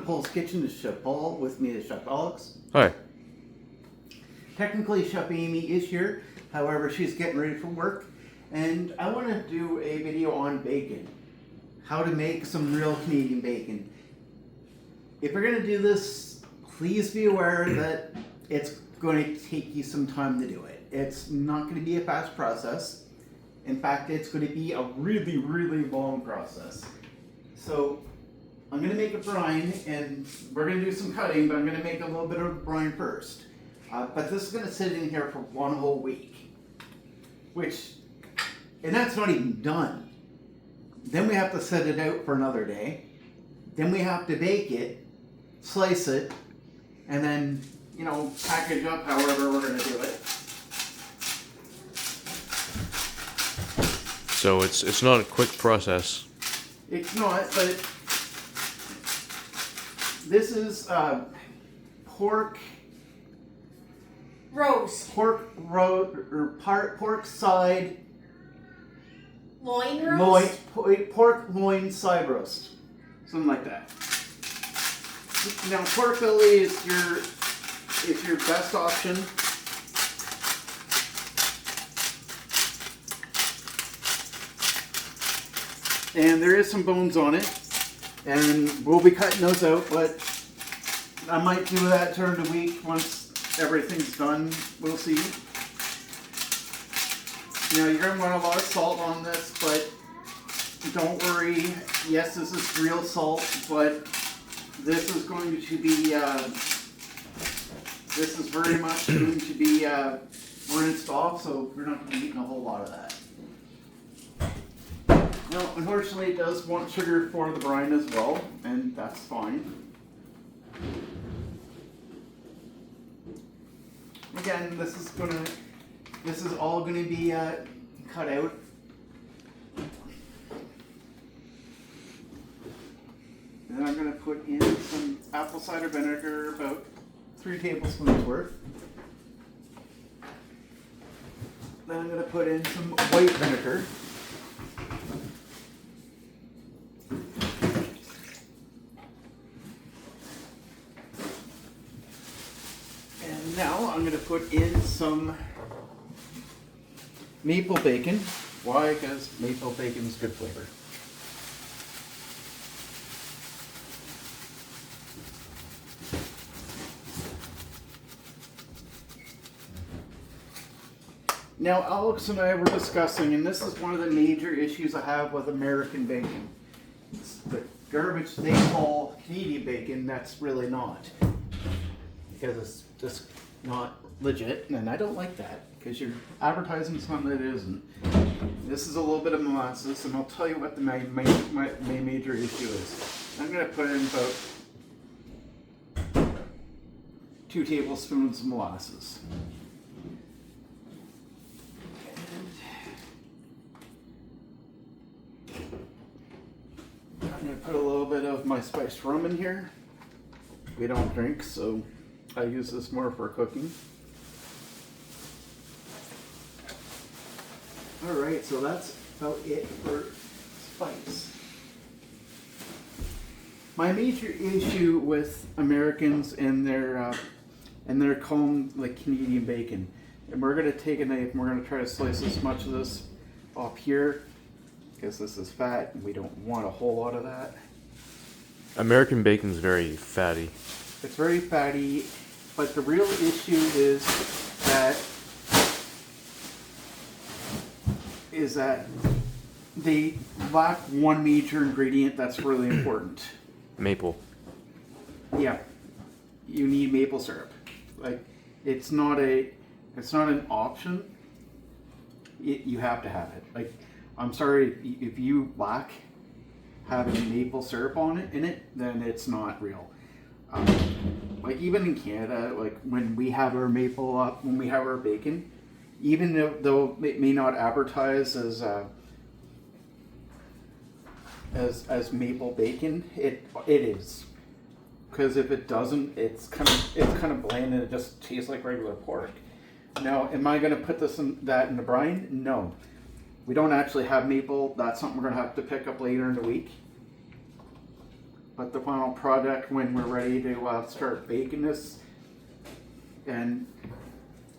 Poul's Kitchen to Chef Paul. With me is Chef Alex. Hi. Technically, Chef Amy is here. However, she's getting ready for work. And I want to do a video on bacon. How to make some real Canadian bacon. If you're going to do this, please be aware that it's going to take you some time to do it. It's not going to be a fast process. In fact, it's going to be a really, really long process. So I'm going to make a brine, and we're going to do some cutting, but I'm going to make a little bit of brine first. But this is going to sit in here for 1 whole week, and that's not even done. Then we have to set it out for another day. Then we have to bake it, slice it, and then, package up however we're going to do it. So it's not a quick process. It's not, but this is pork side loin roast. Pork loin side roast, something like that. Now, pork belly is your best option. And there is some bones on it, and we'll be cutting those out, but I might do that during the week once everything's done. We'll see. You're going to want a lot of salt on this, but don't worry. Yes, this is real salt, but this is going to be, this is very much going to be rinsed off, so we're not going to be eating a whole lot of that. Now, unfortunately, it does want sugar for the brine as well, and that's fine. Again, this is all gonna be cut out. Then I'm gonna put in some apple cider vinegar, about 3 tablespoons worth. Then I'm gonna put in some white vinegar. Now I'm going to put in some maple bacon. Why? Because maple bacon is good flavor. Now, Alex and I were discussing, and this is one of the major issues I have with American bacon. It's the garbage they call Canadian bacon, that's really not. Because it's just not legit, and I don't like that because you're advertising something that isn't. This is a little bit of molasses, and I'll tell you what my major issue is. I'm going to put in about 2 tablespoons of molasses. And I'm going to put a little bit of my spiced rum in here. We don't drink, so I use this more for cooking. Alright, so that's about it for spice. My major issue with Americans and their calling like Canadian bacon. And we're gonna take a knife and we're gonna try to slice as much of this off here because this is fat and we don't want a whole lot of that. American bacon's very fatty. It's very fatty. But the real issue is that they lack one major ingredient that's really important. Maple. Yeah, you need maple syrup. Like, it's not an option. You have to have it. Like, I'm sorry if you lack having maple syrup in it, then it's not real. Like even in Canada, like when we have our when we have our bacon, even though it may not advertise as maple bacon, it is. Because if it doesn't, it's kind of bland and it just tastes like regular pork. Now, am I going to put that in the brine? No. We don't actually have maple. That's something we're going to have to pick up later in the week. but the final product when we're ready to start baking this. And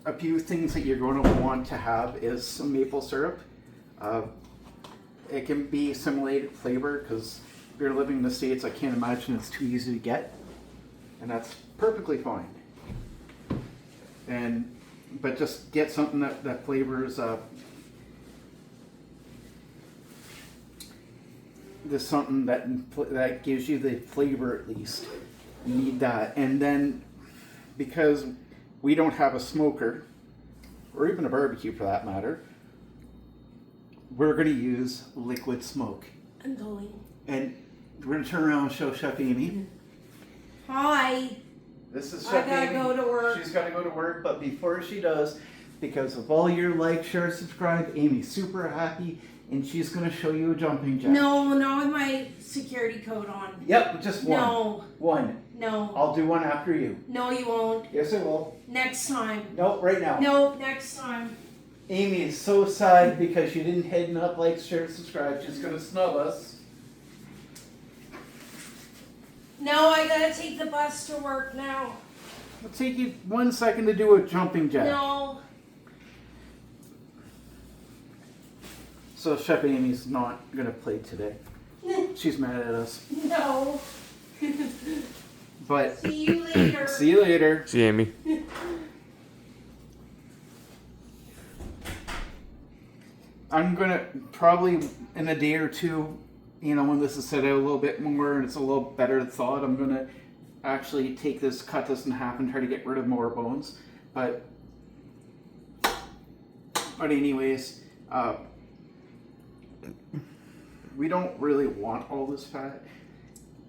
a few things that you're going to want to have is some maple syrup. It can be simulated flavor because if you're living in the States, I can't imagine it's too easy to get, and that's perfectly fine. But just get something that flavors there's something that gives you the flavor at least. You need that. And then because we don't have a smoker, or even a barbecue for that matter, we're going to use liquid smoke. I'm going. And we're going to turn around and show Chef Amy. Hi. This is Chef Amy. I gotta go to work. She's got to go to work, but before she does, because of all your like, share, subscribe, Amy's super happy, and she's going to show you a jumping jack. No, not with my security coat on. Yep, just one. No. One. No. I'll do one after you. No, you won't. Yes, I will. Next time. Nope, right now. No, next time. Amy is so sad because she didn't hit enough like, share, subscribe. She's going to snub us. No, I gotta take the bus to work now. It'll take you 1 second to do a jumping jack. No. So Chef Amy's not going to play today. She's mad at us. No. But See you later. see you later. See you, Amy. I'm going to probably in a day or two, you know, when this is set out a little bit more and it's a little better thought, I'm going to actually cut this in half and try to get rid of more bones. But anyways, we don't really want all this fat.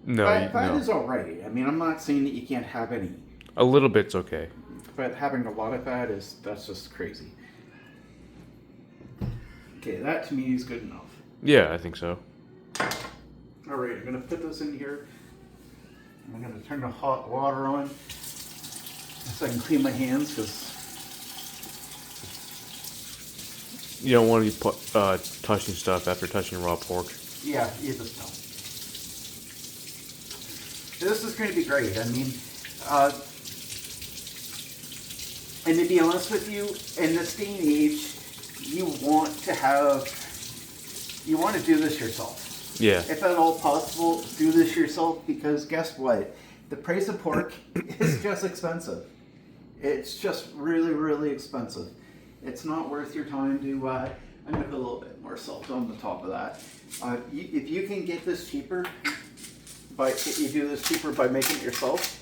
No, Fat no. is alright. I mean, I'm not saying that you can't have any. A little bit's okay. But having a lot of fat that's just crazy. Okay, that to me is good enough. Yeah, I think so. Alright, I'm going to put this in here. I'm going to turn the hot water on so I can clean my hands because You don't want to be touching stuff after touching raw pork. yeah, you just don't. This is going to be great. I mean, and to be honest with you, in this day and age, you want to do this yourself. Yeah. If at all possible, do this yourself because guess what? The price of pork is just expensive. It's just really, really expensive. It's not worth your time to, I'm going to put a little bit more salt on the top of that. If you can get this cheaper, you do this cheaper by making it yourself,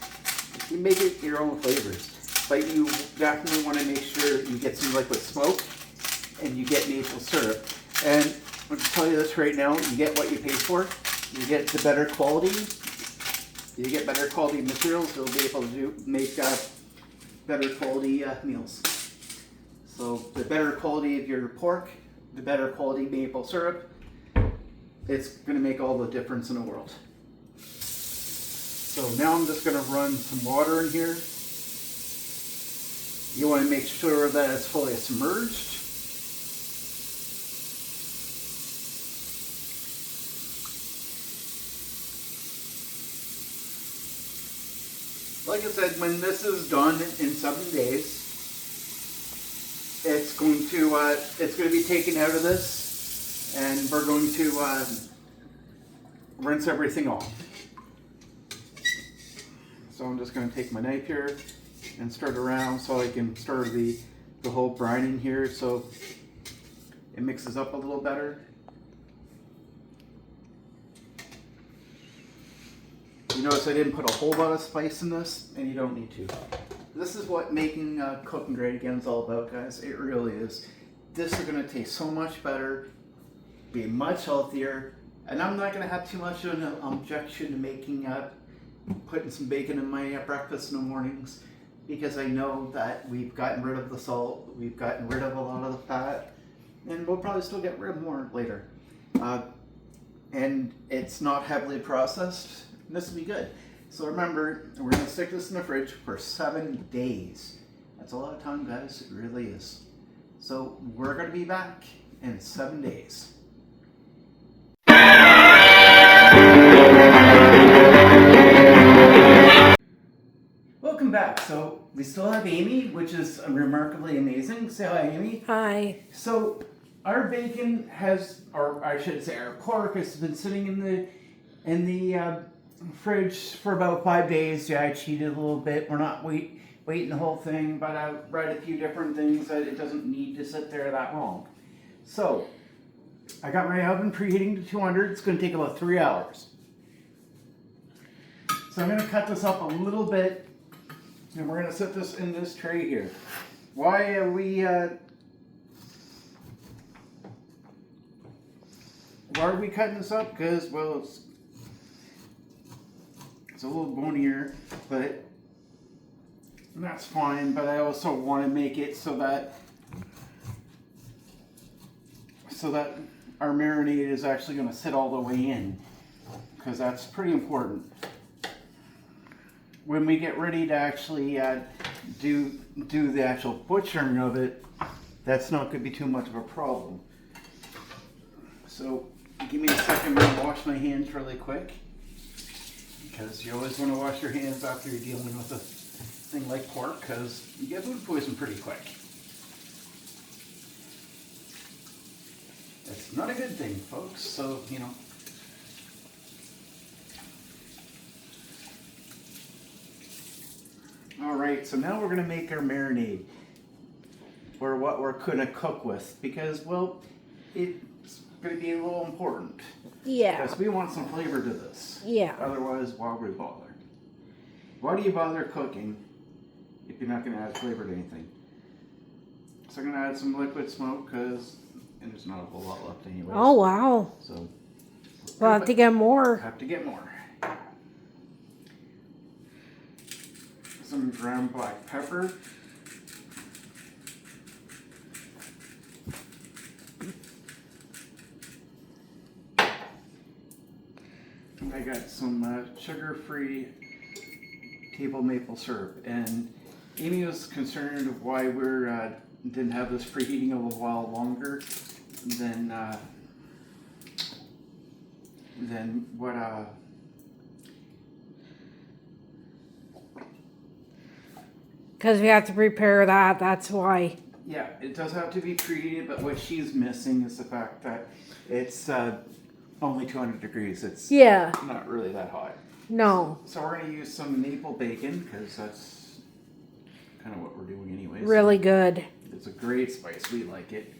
you make it your own flavors. But you definitely want to make sure you get some liquid smoke and you get maple syrup. And I'm going to tell you this right now, you get what you pay for. You get the better quality. You get better quality materials, you'll be able to make better quality meals. So the better quality of your pork, the better quality maple syrup, it's going to make all the difference in the world. So now I'm just going to run some water in here. You want to make sure that it's fully submerged. Like I said, when this is done in 7 days, it's going to be taken out of this, and we're going to rinse everything off. So I'm just going to take my knife here and stir it around so I can stir the whole brining here so it mixes up a little better. You notice I didn't put a whole lot of spice in this, and you don't need to. This is what making cooking great again is all about, guys. It really is. This is going to taste so much better, be much healthier, and I'm not going to have too much of an objection to making putting some bacon in my breakfast in the mornings, because I know that we've gotten rid of the salt, we've gotten rid of a lot of the fat, and we'll probably still get rid of more later. And it's not heavily processed. This will be good. So remember, we're going to stick this in the fridge for 7 days. That's a lot of time, guys. It really is. So we're going to be back in 7 days. so we still have Amy, which is remarkably amazing. Say hi, Amy. Hi. So our bacon has, or I should say our pork has been sitting in the fridge for about 5 days. Yeah, I cheated a little bit. We're not waiting the whole thing, but I've read a few different things that it doesn't need to sit there that long. So I got my oven preheating to 200. It's going to take about 3 hours. So I'm going to cut this up a little bit, and we're going to set this in this tray here. Why are we cutting this up? Because, well, it's a little bonier, but that's fine. But I also want to make it so that our marinade is actually going to sit all the way in, because that's pretty important. When we get ready to actually do the actual butchering of it, that's not going to be too much of a problem. So give me a second, I'm going to wash my hands really quick, because you always want to wash your hands after you're dealing with a thing like pork, because you get food poison pretty quick. It's not a good thing, folks, so, you know. Alright, so now we're going to make our marinade, or what we're going to cook with, because, well, it's going to be a little important. Yeah. Because we want some flavor to this. Yeah. Otherwise, why would we bother? Why do you bother cooking if you're not going to add flavor to anything? So I'm going to add some liquid smoke, because there's not a whole lot left anyways. Oh, wow. So We'll have to get more. have to get more. Some ground black pepper. I got some sugar-free table maple syrup, and Amy was concerned of why we're didn't have this preheating a little while longer than what Because we have to prepare that, that's why. yeah, it does have to be preheated, but what she's missing is the fact that it's only 200 degrees. It's Yeah. not really that hot. No. So we're going to use some maple bacon, because that's kind of what we're doing anyways. Really good. It's a great spice. We like it.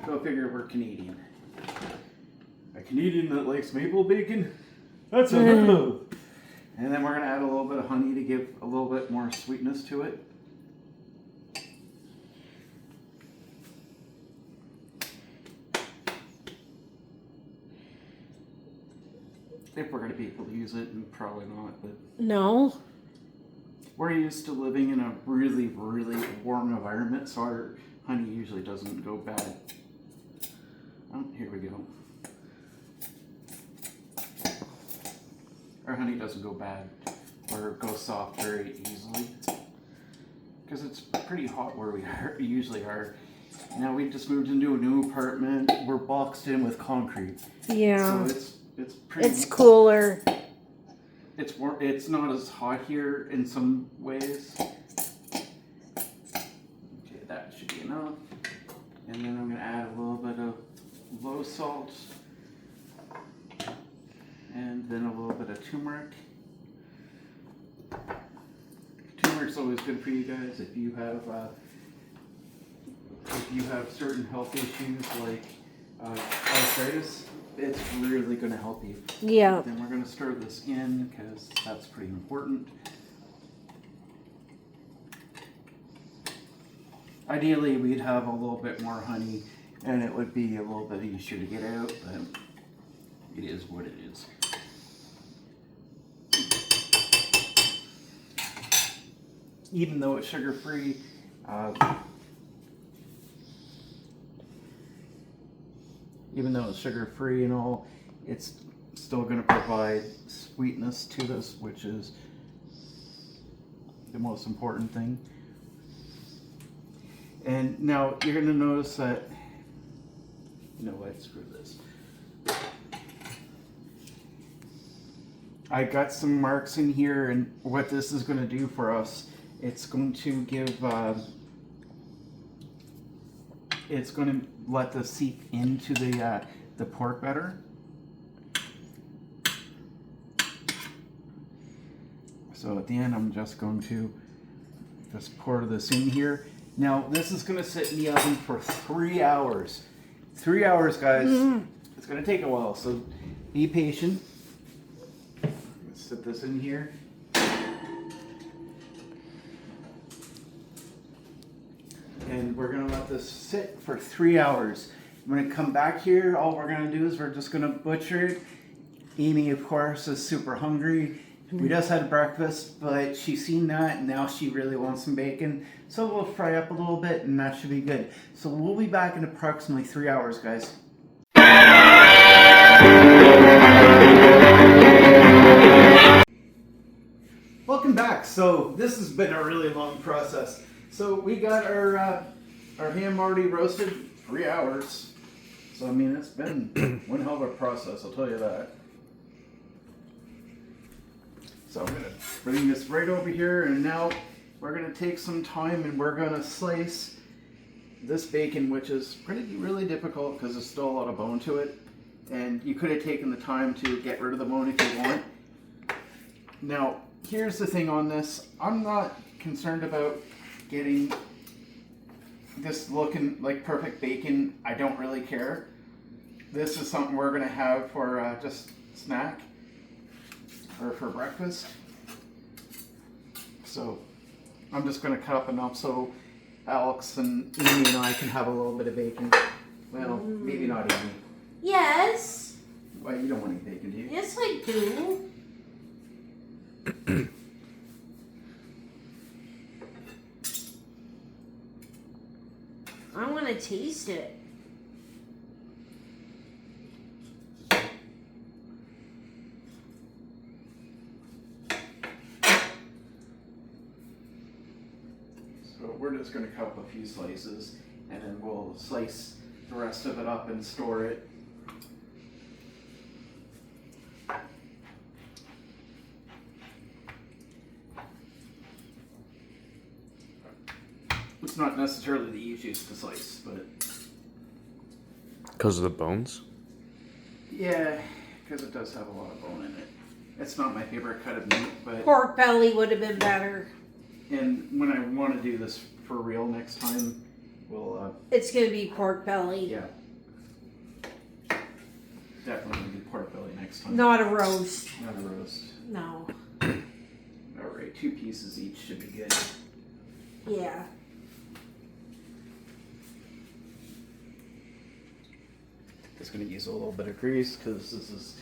Go figure we're Canadian. A Canadian that likes maple bacon? That's a no. And then we're going to add a little bit of honey to give a little bit more sweetness to it. If we're going to be able to use it, and probably not, but No. we're used to living in a really, really warm environment, so our honey usually doesn't go bad. Oh, here we go. Our honey doesn't go bad or go soft very easily, because it's pretty hot where we usually are. Now we just moved into a new apartment. We're boxed in with concrete. Yeah. So it's pretty. It's cooler. It's more. It's not as hot here in some ways. Okay, that should be enough. And then I'm gonna add a little bit of low salt, and then a little bit of turmeric. Turmeric's always good for you guys if you have certain health issues like arthritis. It's really going to help you. Yeah. Then we're going to stir this in, because that's pretty important. Ideally, we'd have a little bit more honey, and it would be a little bit easier to get out, but it is what it is. Even though it's sugar-free, and all, it's still going to provide sweetness to this, which is the most important thing. And now you're going to notice that, you know what, screw this. I got some marks in here, and what this is going to do for us It's going to give, it's going to let this seep into the pork better. So at the end, I'm just going to just pour this in here. Now, this is going to sit in the oven for 3 hours. 3 hours, guys. It's going to take a while, so be patient. Let's sit this in here. And we're going to let this sit for 3 hours. I'm going to come back here. All we're going to do is we're just going to butcher it. Amy, of course, is super hungry. We just had breakfast, but she's seen that, and now she really wants some bacon. So we'll fry up a little bit, and that should be good. So we'll be back in approximately 3 hours, guys. Welcome back. So this has been a really long process. So we got our ham already roasted 3 hours. So I mean, it's been one hell of a process, I'll tell you that. So I'm going to bring this right over here, and now we're going to take some time and we're going to slice this bacon, which is really difficult because there's still a lot of bone to it. And you could have taken the time to get rid of the bone if you want. Now, here's the thing on this. I'm not concerned about getting this looking like perfect bacon. I don't really care. This is something we're going to have for just snack. Or for breakfast. So I'm just going to cut up enough so Alex and Amy and I can have a little bit of bacon. Well, maybe not Amy. Yes. Why, you don't want any bacon, do you? Yes, I do. I want to taste it. So we're just going to cut up a few slices, and then we'll slice the rest of it up and store it. It's not necessarily the easiest to slice, but... Because of the bones? Yeah, because it does have a lot of bone in it. It's not my favorite cut of meat, but... Pork belly would have been better. And when I want to do this for real next time, we'll... It's going to be pork belly. Yeah. Definitely going to do pork belly next time. Not a roast. Not a roast. No. Alright, 2 pieces each should be good. Yeah. Just going to use a little bit of grease because this is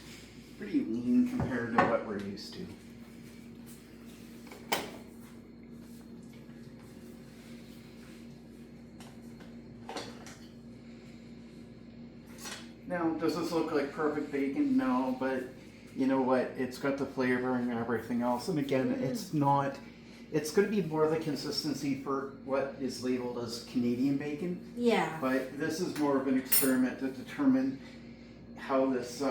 pretty lean compared to what we're used to. Now, does this look like perfect bacon? No, but you know what? It's got the flavor and everything else. And again, it's not, it's going to be more the consistency for what is labeled as Canadian bacon. Yeah. But this is more of an experiment to determine how this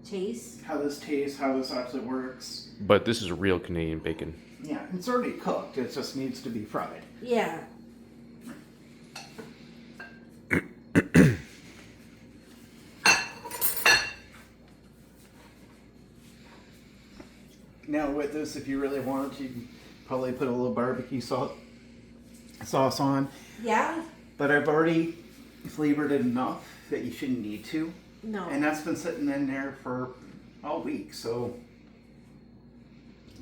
Taste. how this tastes, how this actually works. But this is real Canadian bacon. Yeah, it's already cooked. It just needs to be fried. Yeah. Now with this, if you really wanted to, you can probably put a little barbecue sauce on. Yeah? But I've already flavored it enough that you shouldn't need to. No. And that's been sitting in there for all week, so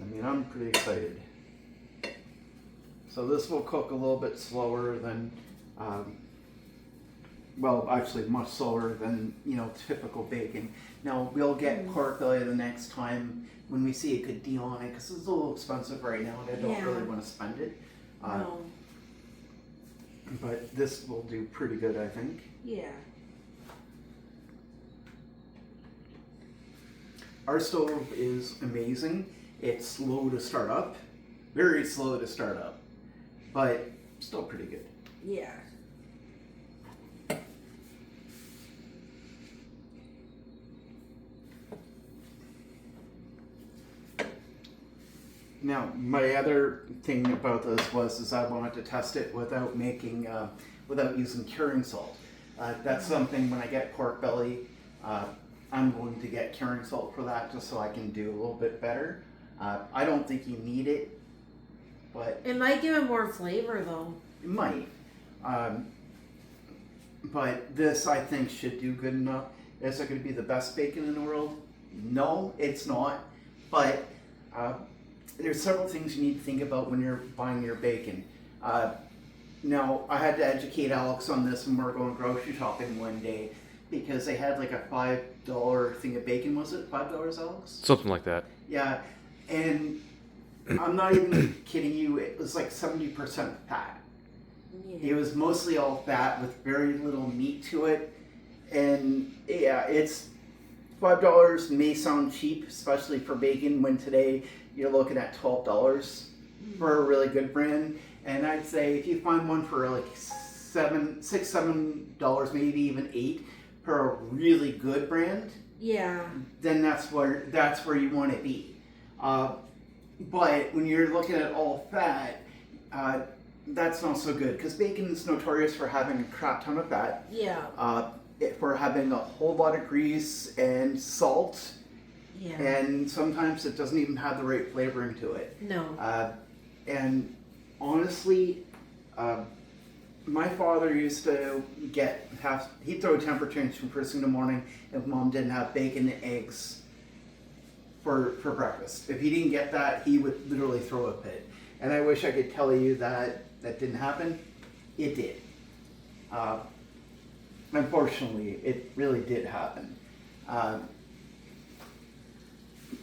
I mean, I'm pretty excited. So this will cook a little bit slower than, well, actually much slower than, you know, typical bacon. Now we'll get pork belly the next time when we see a good deal on it, because it's a little expensive right now and I don't really want to spend it. No. But this will do pretty good, I think. Yeah. Our stove is amazing. It's slow to start up, very slow to start up, but still pretty good. Yeah. Now, my other thing about this is I wanted to test it without without using curing salt. That's something when I get pork belly, I'm going to get curing salt for that just so I can do a little bit better. I don't think you need it, but It might give it more flavor though. it might. But this, I think, should do good enough. Is it going to be the best bacon in the world? No, it's not. But there's several things you need to think about when you're buying your bacon. Now, I had to educate Alex on this when we were going grocery shopping one day because they had like a $5 thing of bacon. Was it $5, Alex? Something like that. Yeah, and I'm not even kidding you. It was like 70% fat. It was mostly all fat with very little meat to it. And yeah, it's $5 may sound cheap, especially for bacon, when today you're looking at $12 for a really good brand. And I'd say if you find one for like $7, maybe even $8 for a really good brand, Yeah. then that's where you want to be. But when you're looking at all fat, that's not so good because bacon is notorious for having a crap ton of fat. Yeah. For having a whole lot of grease and salt, Yeah. and sometimes it doesn't even have the right flavoring to it. No. And honestly, my father used to he'd throw a temper tantrum first thing in the morning if mom didn't have bacon and eggs for breakfast. If he didn't get that, he would literally throw a fit. And I wish I could tell you that didn't happen. It did. Unfortunately, it really did happen.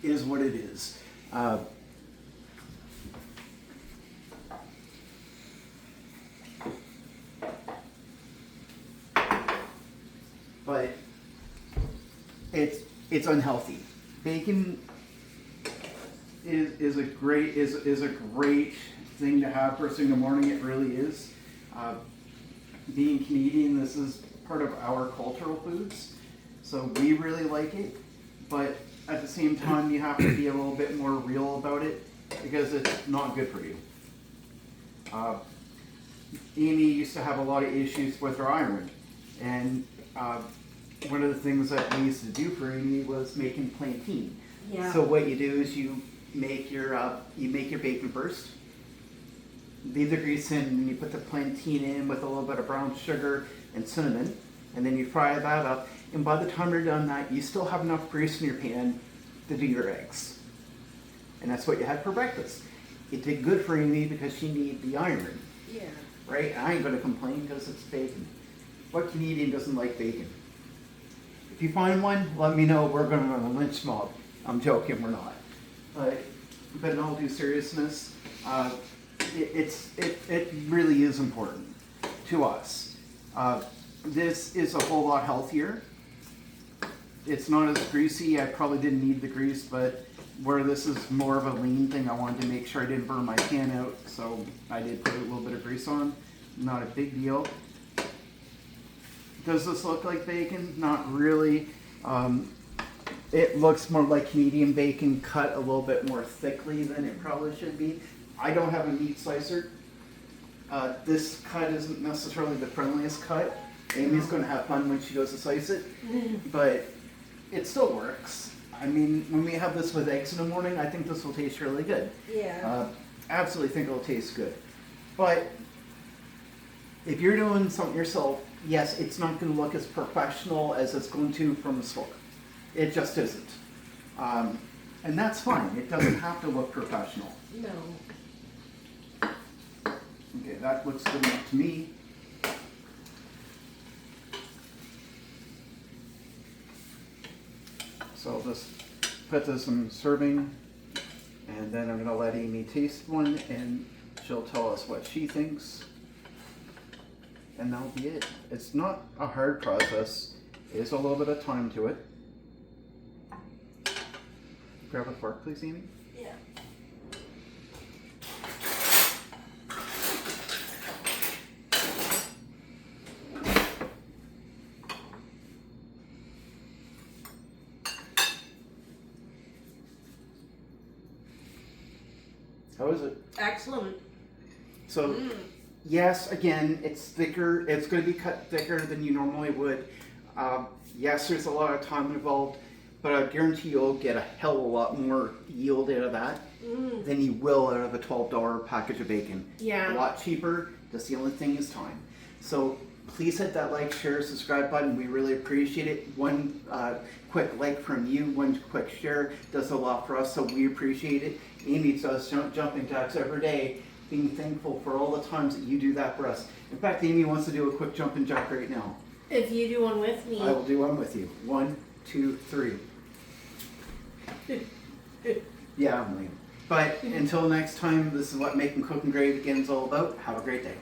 It is what it is. But it's unhealthy. Bacon is a great thing to have first thing in the morning. It really is. Being Canadian, this is part of our cultural foods, so we really like it. But at the same time, you have to be a little bit more real about it because it's not good for you. Amy used to have a lot of issues with her iron, and one of the things that we used to do for Amy was making plantain. Yeah. So what you do is you make your bacon first, leave the grease in, and you put the plantain in with a little bit of brown sugar and cinnamon, and then you fry that up. And by the time you're done that, you still have enough grease in your pan to do your eggs. And that's what you had for breakfast. It did good for Amy because she needed the iron, Yeah. right? I ain't gonna complain because it's bacon. What Canadian doesn't like bacon? If you find one, let me know. We're gonna run a lynch mob. I'm joking, we're not. But in all due seriousness, it really is important to us. This is a whole lot healthier. It's not as greasy. I probably didn't need the grease, but where this is more of a lean thing, I wanted to make sure I didn't burn my pan out, so I did put a little bit of grease on. Not a big deal. Does this look like bacon? Not really. It looks more like Canadian bacon cut a little bit more thickly than it probably should be. I don't have a meat slicer. This cut isn't necessarily the friendliest cut. Amy's going to have fun when she goes to slice it, but it still works. I mean, when we have this with eggs in the morning, I think this will taste really good. Yeah. Absolutely think it'll taste good. But if you're doing something yourself, yes, it's not going to look as professional as it's going to from the store. It just isn't. And that's fine. It doesn't have to look professional. No. Okay, that looks good enough to me. So I'll just put this in serving, and then I'm going to let Amy taste one, and she'll tell us what she thinks. And that'll be it. It's not a hard process. There's a little bit of time to it. Grab a fork, please, Amy. Yeah. How is it? Excellent. So, yes, again, it's thicker. It's going to be cut thicker than you normally would. Yes, there's a lot of time involved, but I guarantee you'll get a hell of a lot more yield out of that than you will out of a $12 package of bacon. Yeah. A lot cheaper. Just the only thing is time. So please hit that like, share, subscribe button. We really appreciate it. One quick like from you, one quick share does a lot for us, so we appreciate it. Amy does jumping jacks every day, being thankful for all the times that you do that for us. In fact, Amy wants to do a quick jumping jack right now. If you do one with me. I will do one with you. 1, 2, 3. Yeah, I'm lame. But until next time, this is what Making Cooking Great Again is all about. Have a great day.